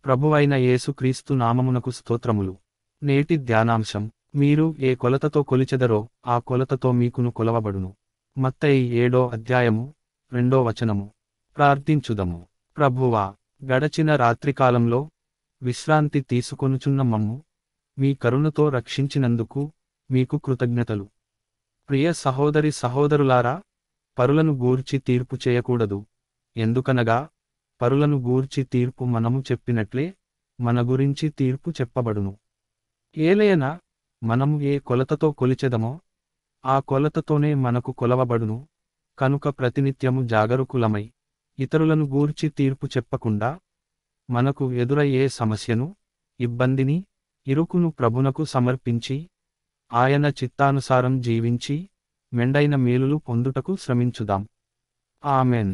ప్రభువైన యేసుక్రీస్తు నామమునకు స్తోత్రములు. నేటి ధ్యానాంశం, మీరు ఏ కొలతతో కొలిచెదరో ఆ కొలతతో మీకును కొలవబడును. మత్తయి 7వ అధ్యాయము 2వ వచనము. ప్రార్థించుదము. ప్రభువా, గడచిన రాత్రికాలంలో విశ్రాంతి తీసుకొనుచున్న మమ్ము మీ కరుణతో రక్షించినందుకు మీకు కృతజ్ఞతలు. ప్రియ సహోదరి సహోదరులారా, పరులను గూర్చి తీర్పు చేయకూడదు. ఎందుకనగా పరులను గూర్చి తీర్పు మనము చెప్పినట్లే మన గురించి తీర్పు చెప్పబడును. ఏలయనా మనము ఏ కొలతతో కొలిచెదమో ఆ కొలతతోనే మనకు కొలవబడును. కనుక ప్రతినిత్యము జాగరూకులమై ఇతరులను గూర్చి తీర్పు చెప్పకుండా మనకు ఎదురయ్యే సమస్యను, ఇబ్బందిని, ఇరుకును ప్రభునకు సమర్పించి ఆయన చిత్తానుసారం జీవించి మెండైన మేలులు పొందుటకు శ్రమించుదాం. ఆమెన్.